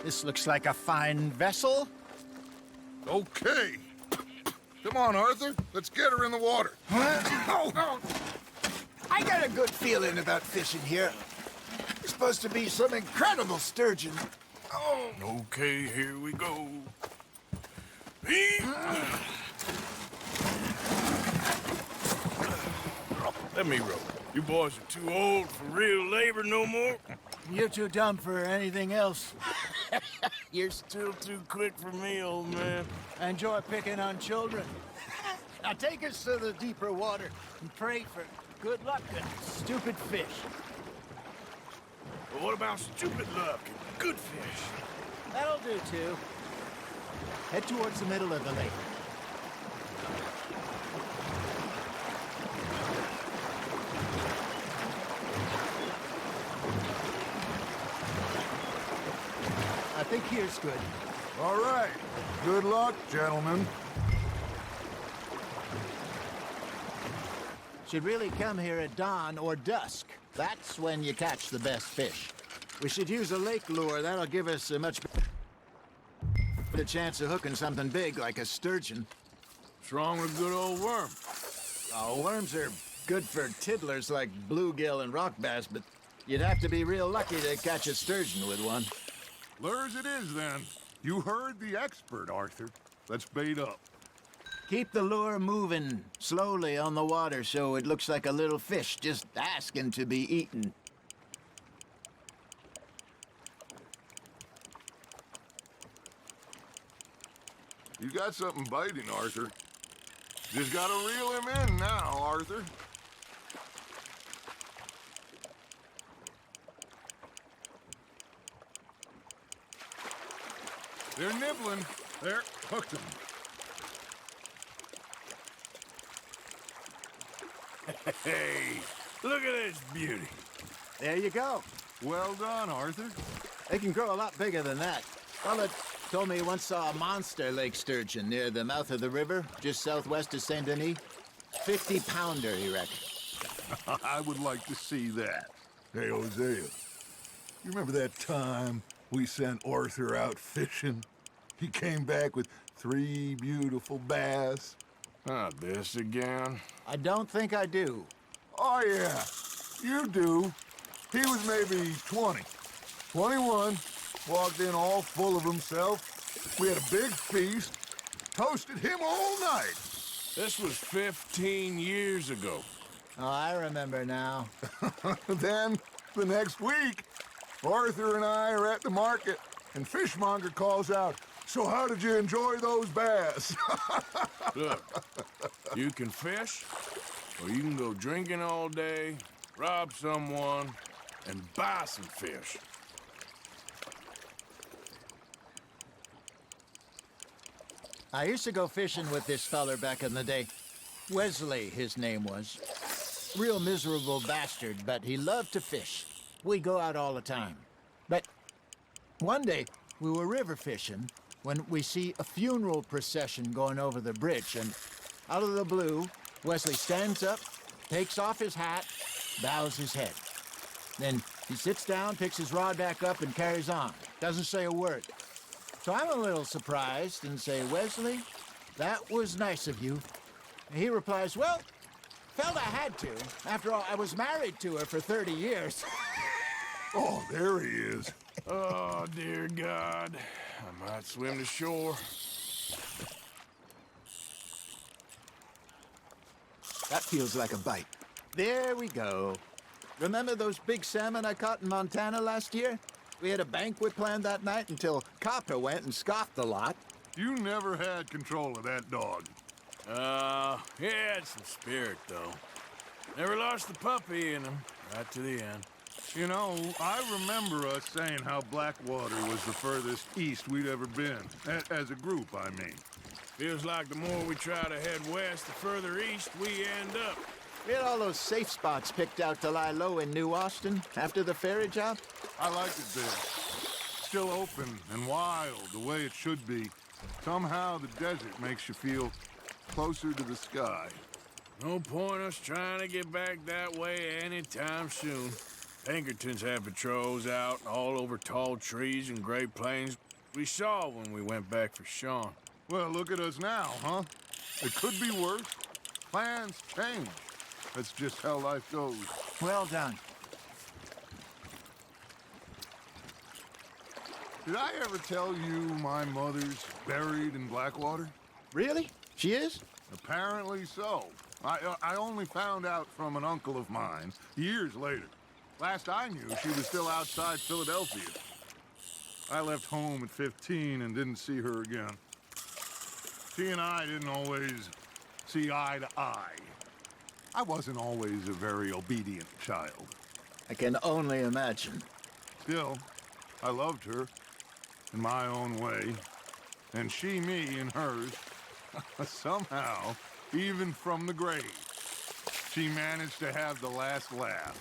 This looks like a fine vessel. Okay. Come on, Arthur. Let's get her in the water. I got a good feeling about fishing here. There's supposed to be some incredible sturgeon. Oh. Okay, here we go. Let me row. You boys are too old for real labor no more. You're too dumb for anything else. You're still too quick for me, old man. I enjoy picking on children. Now take us to the deeper water and pray for good luck and stupid fish. But what about stupid luck and good fish? That'll do, too. Head towards the middle of the lake. I think here's good. All right. Good luck, gentlemen. Should really come here at dawn or dusk. That's when you catch the best fish. We should use a lake lure. That'll give us a much better chance of hooking something big like a sturgeon. What's wrong with good old worm? Oh, worms are good for tiddlers like bluegill and rock bass, but you'd have to be real lucky to catch a sturgeon with one. Lures it is, then. You heard the expert, Arthur. Let's bait up. Keep the lure moving slowly on the water so it looks like a little fish just asking to be eaten. You got something biting, Arthur. Just gotta reel him in now, Arthur. They're nibbling. There, hooked him. Hey, look at this beauty. There you go. Well done, Arthur. They can grow a lot bigger than that. Fella told me he once saw a monster lake sturgeon near the mouth of the river, just southwest of Saint Denis. 50-pounder, he reckoned. I would like to see that. Hey, Hosea, you remember that time we sent Arthur out fishing? He came back with 3 beautiful bass. Not this again. I don't think I do. Oh, yeah, you do. He was maybe 20, 21, walked in all full of himself. We had a big feast, toasted him all night. This was 15 years ago. Oh, I remember now. Then, the next week, Arthur and I are at the market, and Fishmonger calls out, "So how did you enjoy those bass?" Look, you can fish, or you can go drinking all day, rob someone, and buy some fish. I used to go fishing with this feller back in the day. Wesley, his name was. Real miserable bastard, but he loved to fish. We go out all the time. But one day, we were river fishing when we see a funeral procession going over the bridge, and out of the blue, Wesley stands up, takes off his hat, bows his head. Then he sits down, picks his rod back up, and carries on. Doesn't say a word. So I'm a little surprised and say, "Wesley, that was nice of you." And he replies, "Well, felt I had to. After all, I was married to her for 30 years. Oh, there he is. Oh, dear God. I might swim to shore. That feels like a bite. There we go. Remember those big salmon I caught in Montana last year? We had a banquet planned that night until Copper went and scoffed the lot. You never had control of that dog. He had some spirit, though. Never lost the puppy in him, right to the end. You know, I remember us saying how Blackwater was the furthest east we'd ever been. As a group, I mean. Feels like the more we try to head west, the further east we end up. We had all those safe spots picked out to lie low in New Austin after the ferry job. I liked it there. Still open and wild, the way it should be. Somehow the desert makes you feel closer to the sky. No point us trying to get back that way anytime soon. Pinkertons had patrols out all over tall trees and great plains. We saw when we went back for Sean. Well, look at us now, huh? It could be worse. Plans change. That's just how life goes. Well done. Did I ever tell you my mother's buried in Blackwater? Really? She is? Apparently so. I only found out from an uncle of mine years later. Last I knew, she was still outside Philadelphia. I left home at 15 and didn't see her again. She and I didn't always see eye to eye. I wasn't always a very obedient child. I can only imagine. Still, I loved her in my own way, and she me in hers. Somehow, even from the grave, she managed to have the last laugh.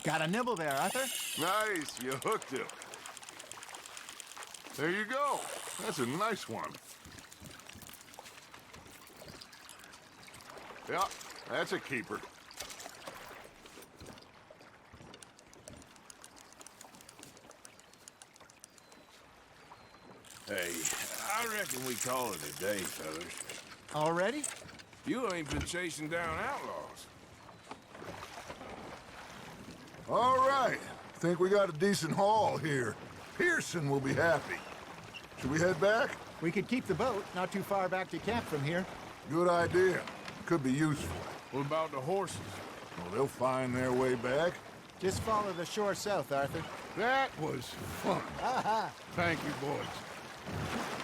Got a nibble there, Arthur? Nice, you hooked him. There you go. That's a nice one. Yeah, that's a keeper. Hey, I reckon we call it a day, fellas. Already? You ain't been chasing down outlaws. All right. Think we got a decent haul here. Pearson will be happy. Should we head back? We could keep the boat not too far back to camp from here. Good idea. Could be useful. What about the horses? Well, they'll find their way back. Just follow the shore south, Arthur. That was fun. Thank you, boys.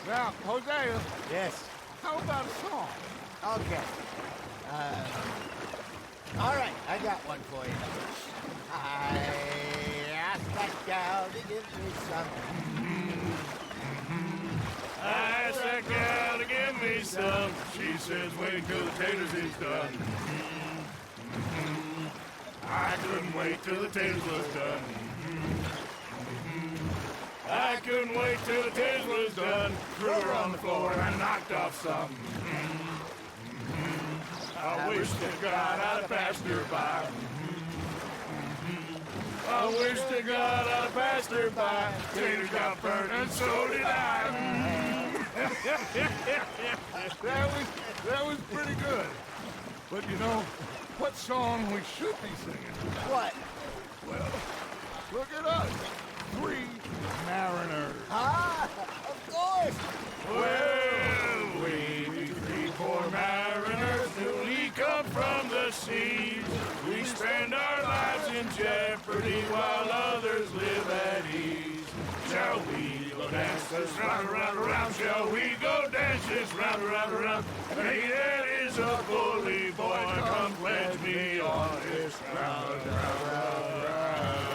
Now, Hosea, Yes. how about a song? Okay. All right, I got one for you. I asked that gal to give me some. I asked that gal to give me some. She says, wait till the taters is done. I couldn't wait till the taters was done. I couldn't wait till the taters was done. Threw her on the floor and knocked off some. I wish to God I'd passed her by. I wish to God I'd passed her by. Taters got burned and so did I. That was pretty good. But you know, what song we should be singing? What? Well, look at us. 3 mariners. Ah, of course. Well, we 3 poor mariners newly come from the seas. We spend our lives in jeopardy while others live at ease. Shall we go dance this round, around, around? Shall we go dance this round, around, around? Hey, that is a bully boy. Come pledge me on this round, round, round, round.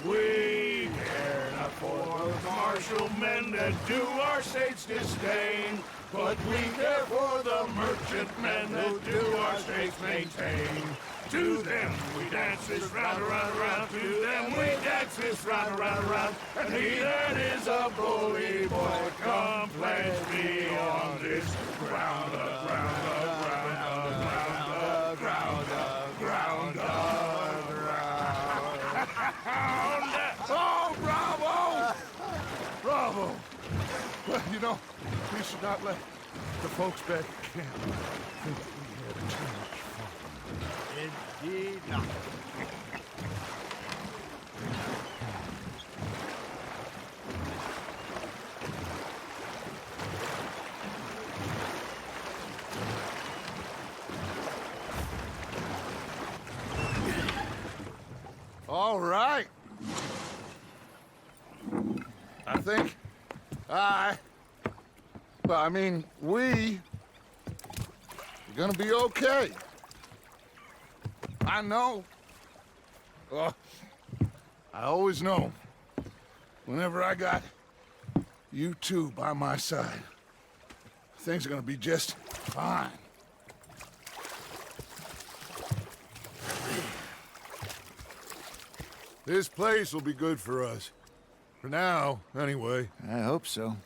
We care not for the martial men that do our state's disdain, but we care for the merchant men that do our state's maintain. To them we dance this round, around, around. To them we dance this round, around, around. And he that is a bully boy, come pledge me on this ground, ground, ground, ground, ground, ground, ground. Oh, bravo! Bravo! Well, you know, we should not let the folks back at camp think that we had too much fun. Indeed not. All right. I think we're gonna be okay. I know. I always know. Whenever I got you two by my side, Things are gonna be just fine. This place will be good for us. For now, anyway. I hope so.